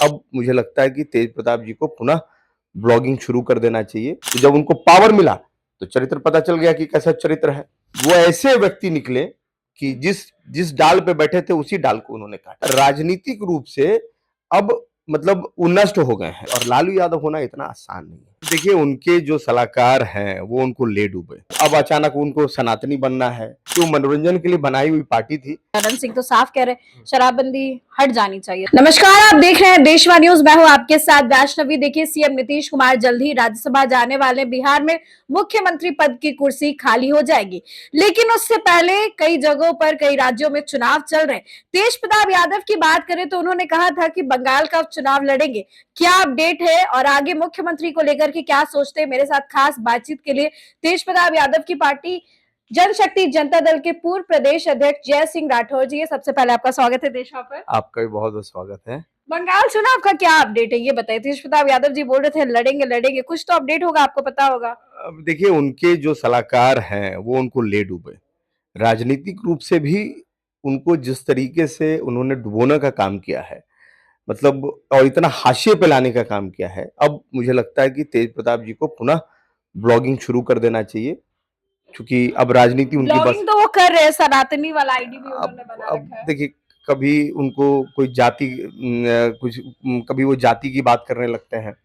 अब मुझे लगता है कि तेज प्रताप जी को पुनः ब्लॉगिंग शुरू कर देना चाहिए। तो जब उनको पावर मिला तो चरित्र पता चल गया कि कैसा चरित्र है। वो ऐसे व्यक्ति निकले कि जिस जिस डाल पे बैठे थे उसी डाल को उन्होंने काटा। राजनीतिक रूप से अब मतलब वो नष्ट हो गए हैं और लालू यादव होना इतना आसान नहीं है। देखिए उनके जो सलाहकार हैं वो उनको ले डूबे। अब अचानक उनको सनातनी बनना है, तो मनोरंजन के लिए बनाई हुई पार्टी थी। करण सिंह तो साफ कह रहे शराबबंदी हट जानी चाहिए। नमस्कार, आप देख रहे हैं देशवा न्यूज। मैं हूं आपके साथ वैष्णवी। देखिए, सीएम नीतीश कुमार जल्द ही राज्यसभा जाने वाले। बिहार में मुख्यमंत्री पद की कुर्सी खाली हो जाएगी, लेकिन उससे पहले कई जगहों पर कई राज्यों में चुनाव चल रहे हैं। तेज प्रताप यादव की बात करें तो उन्होंने कहा था कि बंगाल का चुनाव लड़ेंगे। क्या अपडेट है और आगे मुख्यमंत्री को लेकर के क्या सोचते हैं? मेरे साथ खास बातचीत के लिए तेज प्रताप यादव की पार्टी जनशक्ति जनता दल के पूर्व प्रदेश अध्यक्ष जय सिंह राठौर जी। सबसे पहले आपका स्वागत है देशवा पर। आपका भी बहुत बहुत स्वागत है। बंगाल चुनाव का क्या अपडेट है ये बताइए। तेज प्रताप यादव जी बोल रहे थे लड़ेंगे लड़ेंगे, कुछ तो अपडेट होगा, आपको पता होगा। अब देखिए उनके जो सलाहकार हैं वो उनको ले डूबे। राजनीतिक रूप से भी उनको जिस तरीके से उन्होंने डुबोने का काम किया है, मतलब और इतना हाशिए पे लाने का काम किया है, अब मुझे लगता है कि तेज प्रताप जी को पुनः ब्लॉगिंग शुरू कर देना चाहिए, क्योंकि अब राजनीति उनकी बस। ब्लॉगिंग तो वो कर रहे हैं, सनातनी वाला आईडी भी उन्होंने बना अब रखा है। देखिए कभी उनको कोई जाति कभी वो जाति की बात करने लगते हैं।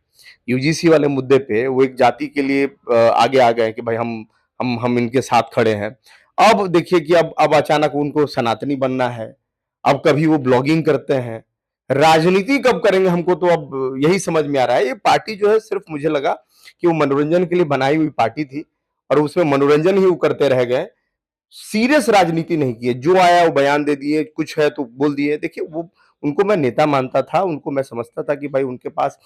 यूजीसी वाले मुद्दे पे वो एक जाति के लिए आगे आ गए कि भाई हम इनके साथ खड़े हैं। अब देखिए कि अब अचानक उनको सनातनी बनना है। अब कभी वो ब्लॉगिंग करते हैं। राजनीति कब करेंगे हमको तो अब यही समझ में आ रहा है। ये पार्टी जो है सिर्फ मुझे लगा कि वो मनोरंजन के लिए बनाई हुई पार्टी थी और उसमें मनोरंजन ही वो करते रह गए। सीरियस राजनीति नहीं की है। जो आया वो बयान दे दिए, कुछ है तो बोल दिए। देखिए वो उनको मैं नेता मानता था, उनको मैं समझता था कि भाई उनके पास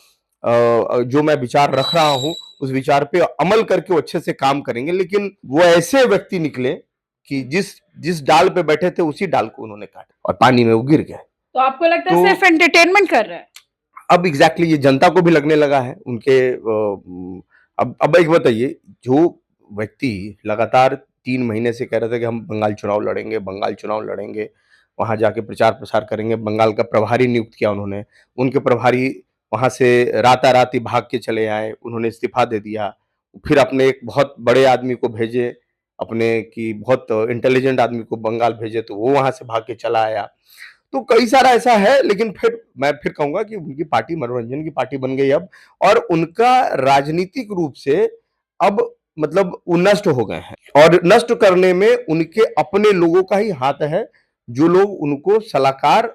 जो मैं विचार रख रहा हूँ उस विचार पे अमल करके वो अच्छे से काम करेंगे। लेकिन वो ऐसे व्यक्ति निकले कि जिस जिस डाल पे बैठे थे उसी डाल को उन्होंने काटा और पानी में वो गिर गए। तो आपको लगता है तो सिर्फ एंटरटेनमेंट कर रहे हैं? अब एग्जैक्टली ये जनता को भी लगने लगा है उनके अब एक बताइए, जो व्यक्ति लगातार 3 महीने से कह रहे थे कि हम बंगाल चुनाव लड़ेंगे, बंगाल चुनाव लड़ेंगे, वहां जाके प्रचार प्रसार करेंगे, बंगाल का प्रभारी नियुक्त किया उन्होंने। उनके प्रभारी वहां से रातारात ही भाग के चले आए, उन्होंने इस्तीफा दे दिया। फिर अपने एक बहुत बड़े आदमी को भेजे, अपने की बहुत इंटेलिजेंट आदमी को बंगाल भेजे, तो वो वहां से भाग के चला आया। तो कई सारा ऐसा है, लेकिन फिर मैं फिर कहूंगा कि उनकी पार्टी मनोरंजन की पार्टी बन गई अब, और उनका राजनीतिक रूप से अब मतलब वो नष्ट हो गए हैं और नष्ट करने में उनके अपने लोगों का ही हाथ है। जो लोग उनको सलाहकार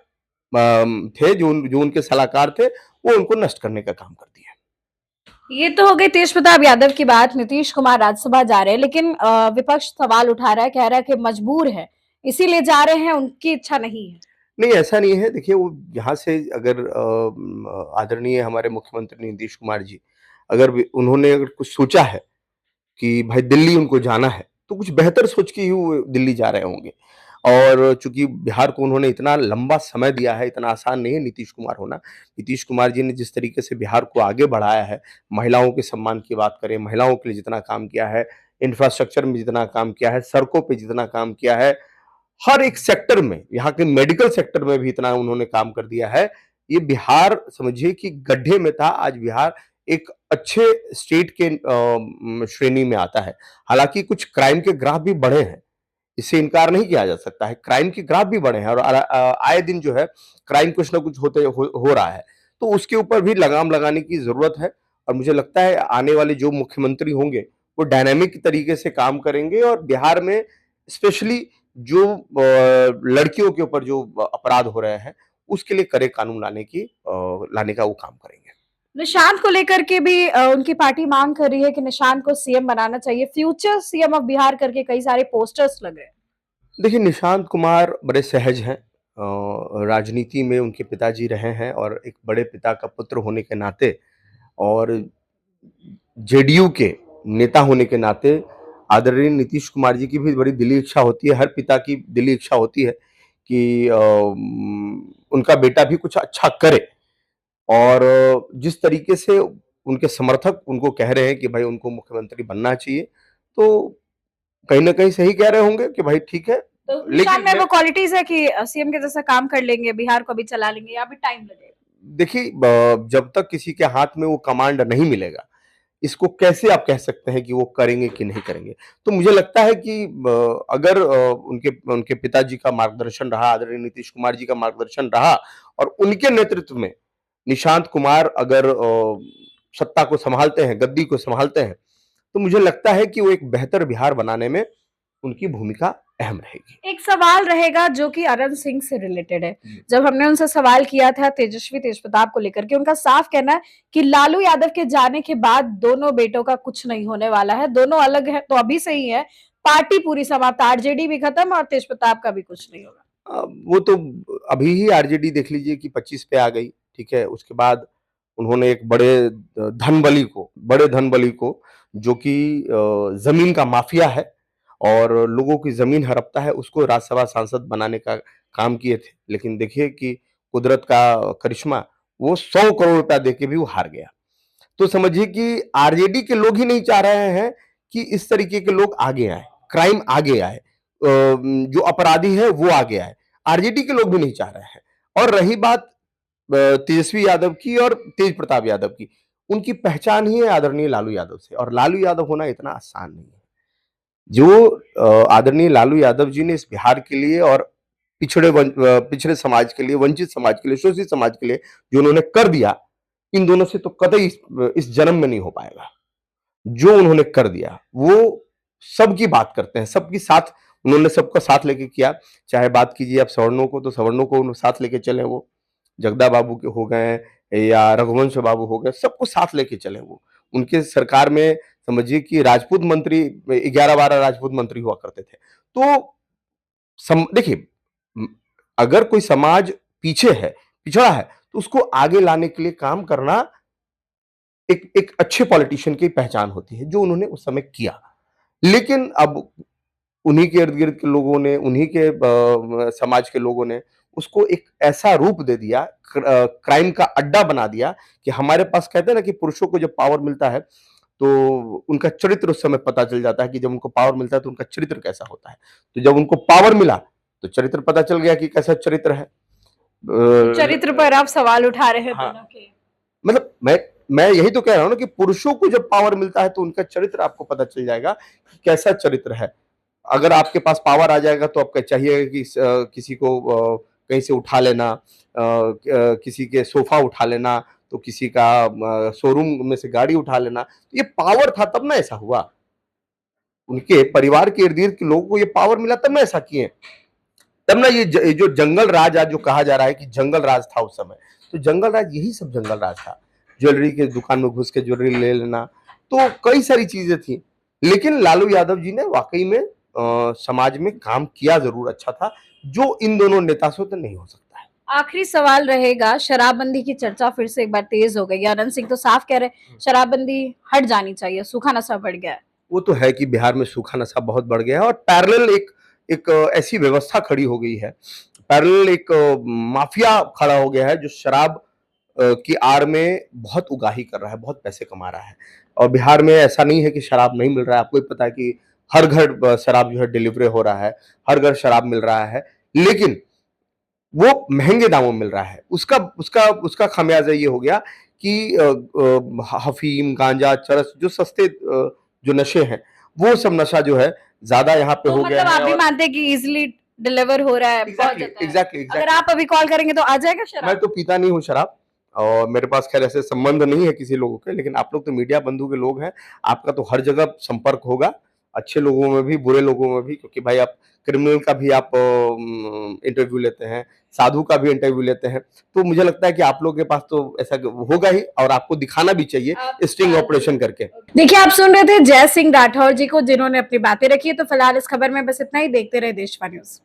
थे, जो उनके सलाहकार थे, वो उनको नष्ट करने का काम कर दिया। ये तो हो गई तेज प्रताप यादव की बात। नीतीश कुमार राज्यसभा जा रहे हैं, लेकिन विपक्ष सवाल उठा रहा है, कह रहा है कि मजबूर है इसीलिए जा रहे हैं, उनकी इच्छा नहीं है। नहीं, ऐसा नहीं है। देखिए वो यहाँ से अगर आदरणीय हमारे मुख्यमंत्री नीतीश कुमार जी, अगर उन्होंने अगर कुछ सोचा है कि भाई दिल्ली उनको जाना है, तो कुछ बेहतर सोच के ही वो दिल्ली जा रहे होंगे। और चूँकि बिहार को उन्होंने इतना लंबा समय दिया है, इतना आसान नहीं है नीतीश कुमार होना। नीतीश कुमार जी ने जिस तरीके से बिहार को आगे बढ़ाया है, महिलाओं के सम्मान की बात करें, महिलाओं के लिए जितना काम किया है, इंफ्रास्ट्रक्चर में जितना काम किया है, सड़कों पे जितना काम किया है, हर एक सेक्टर में, यहाँ के मेडिकल सेक्टर में भी इतना उन्होंने काम कर दिया है। ये बिहार समझिए कि गड्ढे में था, आज बिहार एक अच्छे स्टेट के श्रेणी में आता है। हालाँकि कुछ क्राइम के ग्राफ भी बढ़े हैं, इससे इनकार नहीं किया जा सकता है। क्राइम के ग्राफ भी बढ़े हैं और आए दिन जो है क्राइम कुछ ना कुछ हो रहा है। तो उसके ऊपर भी लगाम लगाने की ज़रूरत है और मुझे लगता है आने वाले जो मुख्यमंत्री होंगे, वो डायनामिक तरीके से काम करेंगे और बिहार में स्पेशली जो लड़कियों के ऊपर जो अपराध हो रहे हैं, उसके लिए कड़े कानून लाने का वो काम करेंगे। निशांत को लेकर के भी उनकी पार्टी मांग कर रही है कि निशांत को सीएम बनाना चाहिए, फ्यूचर सीएम ऑफ बिहार करके कई सारे पोस्टर्स लग रहे हैं। देखिए निशांत कुमार बड़े सहज हैं। राजनीति में उनके पिताजी रहे हैं और एक बड़े पिता का पुत्र होने के नाते और जेडीयू के नेता होने के नाते आदरणीय नीतीश कुमार जी की भी बड़ी दिली इच्छा होती है, हर पिता की दिली इच्छा होती है कि उनका बेटा भी कुछ अच्छा करे। और जिस तरीके से उनके समर्थक उनको कह रहे हैं कि भाई उनको मुख्यमंत्री बनना चाहिए, तो कहीं न कहीं सही कह रहे होंगे कि भाई ठीक है। तो निशांत लेकिन में मैं वो क्वालिटीज है कि सीएम के जैसा काम कर लेंगे, बिहार को भी चला लेंगे, या भी टाइम लगेगा? देखिए जब तक किसी के हाथ में वो कमांड नहीं मिलेगा, इसको कैसे आप कह सकते हैं कि वो करेंगे कि नहीं करेंगे? तो मुझे लगता है कि अगर उनके उनके पिताजी का मार्गदर्शन रहा, आदरणीय नीतीश कुमार जी का मार्गदर्शन रहा और उनके नेतृत्व में निशांत कुमार अगर सत्ता को सँभालते हैं, गद्दी को सँभालते हैं, तो मुझे लगता है कि वो एक बेहतर बिहार बनाने में उनकी भूमिका अहम रहेगी। एक सवाल रहेगा जो कि अरन सिंह से रिलेटेड है। जब हमने उनसे सवाल किया था तेजस्वी तेजप्रताप को लेकर के, उनका साफ कहना है कि लालू यादव के जाने के बाद दोनों बेटों का कुछ नहीं होने वाला है, दोनों अलग है तो अभी से ही है, पार्टी पूरी समाप्त, आरजेडी भी खत्म और तेजप्रताप का भी कुछ नहीं होगा। वो तो अभी ही आरजेडी देख लीजिए कि 25 पे आ गई, ठीक है? उसके बाद उन्होंने एक बड़े धन बली को जो कि ज़मीन का माफ़िया है और लोगों की ज़मीन हड़पता है, उसको राज्यसभा सांसद बनाने का काम किए थे। लेकिन देखिए कि कुदरत का करिश्मा, वो 100 करोड़ रुपया देके भी वो हार गया। तो समझिए कि आरजेडी के लोग ही नहीं चाह रहे हैं कि इस तरीके के लोग आगे आएँ, क्राइम आगे आए। जो अपराधी है वो आगे आए। आरजेडी के लोग भी नहीं चाह रहे हैं। और रही बात तेजस्वी यादव की और तेज प्रताप यादव की, उनकी पहचान ही है आदरणीय लालू यादव से और लालू यादव होना इतना आसान नहीं है। जो आदरणीय लालू यादव जी ने इस बिहार के लिए और पिछड़े समाज के लिए, वंचित समाज के लिए, शोषित समाज के लिए जो उन्होंने कर दिया, इन दोनों से तो कतई इस जन्म में नहीं हो पाएगा। जो उन्होंने कर दिया, वो सबकी बात करते हैं, सबकी साथ उन्होंने सबका साथ लेके किया। चाहे बात कीजिए आप सवर्णों को, तो सवर्णों को उन्होंने साथ लेके चले वो। जगदा बाबू के हो गए या रघुवंश बाबू हो गए, सबको साथ लेके चले वो। उनके सरकार में समझिए कि राजपूत मंत्री 11-12 राजपूत मंत्री हुआ करते थे। तो देखिए अगर कोई समाज पीछे है, पिछड़ा है, तो उसको आगे लाने के लिए काम करना एक एक अच्छे पॉलिटिशियन की पहचान होती है, जो उन्होंने उस समय किया। लेकिन अब उन्हीं के इर्द-गिर्द के लोगों ने, उन्हीं के समाज के लोगों ने उसको एक ऐसा रूप दे दिया, क्राइम का अड्डा बना दिया कि हमारे पास कहते हैं ना कि पुरुषों को जब पावर मिलता है, तो उनका चरित्र उस समय पता चल जाता है कि जब उनको पावर मिलता है, तो उनका चरित्र कैसा होता है। तो जब उनको पावर मिला, तो चरित्र पता चल गया कि कैसा चरित्र है। चरित्र पर आप सवाल उठा रहे हैं हाँ। दोनों के। मतलब मैं यही तो कह रहा हूँ ना कि पुरुषों को जब पावर मिलता है, तो उनका चरित्र आपको पता चल जाएगा कि कैसा चरित्र है। अगर आपके पास पावर आ जाएगा तो आपका चाहिए कि किसी को कहीं से उठा लेना, किसी के सोफा उठा लेना, तो किसी का शोरूम में से गाड़ी उठा लेना। ये पावर था तब ना ऐसा हुआ। उनके परिवार के इर्द-गिर्द के लोगों को ये पावर मिला तब ना ऐसा किए। तब ना ये जो जंगल राज आज जो कहा जा रहा है कि जंगल राज था उस समय, तो जंगल राज यही सब जंगल राज था। ज्वेलरी के दुकान में घुस के ज्वेलरी ले लेना, तो कई सारी चीज़ें थी। लेकिन लालू यादव जी ने वाक़ई में समाज में काम किया ज़रूर अच्छा था, जो इन दोनों नेता से तो नहीं हो सकता है। आखिरी सवाल रहेगा, शराबबंदी की चर्चा फिर से एक बार तेज हो गई है। अनंत सिंह तो साफ कह रहे हैं शराबबंदी हट जानी चाहिए, सूखा नशा बढ़ गया है। वो तो है कि बिहार में सूखा नशा बहुत बढ़ गया है और पैरेलल एक एक ऐसी व्यवस्था खड़ी हो गई है। पैरेलल एक माफिया खड़ा हो गया है जो शराब की आड़ में बहुत उगाही कर रहा है, बहुत पैसे कमा रहा है। और बिहार में ऐसा नहीं है कि शराब नहीं मिल रहा है, आपको भी पता है कि हर घर शराब जो है डिलीवरी हो रहा है, हर घर शराब मिल रहा है, लेकिन वो महँगे दामों में मिल रहा है। उसका उसका उसका खामियाज़ा ये हो गया कि अफ़ीम, गांजा, चरस जो सस्ते जो नशे हैं, वो सब नशा जो है ज़्यादा यहाँ पे तो हो गया मतलब है आप भी और मानते हैं कि इजीली डिलीवर हो रहा है, पहुंच एग्ज़ैक्टली, जाता है। एग्ज़ैक्टली, अगर एग्ज़ैक्टली। आप अभी कॉल करेंगे तो आ जाएगा शराब? मैं तो पीता नहीं हूँ शराब और मेरे पास खैर ऐसे संबंध नहीं है किसी लोगों के, लेकिन आप लोग तो मीडिया बंधु के लोग हैं, आपका तो हर जगह संपर्क होगा, अच्छे लोगों में भी, बुरे लोगों में भी, क्योंकि भाई आप क्रिमिनल का भी आप इंटरव्यू लेते हैं, साधु का भी इंटरव्यू लेते हैं, तो मुझे लगता है कि आप लोगों के पास तो ऐसा होगा ही और आपको दिखाना भी चाहिए स्टिंग ऑपरेशन करके। देखिए, आप सुन रहे थे जय सिंह राठौर जी को, जिन्होंने अपनी बातें रखी है। तो फिलहाल इस खबर में बस इतना ही। देखते रहे देशवा न्यूज।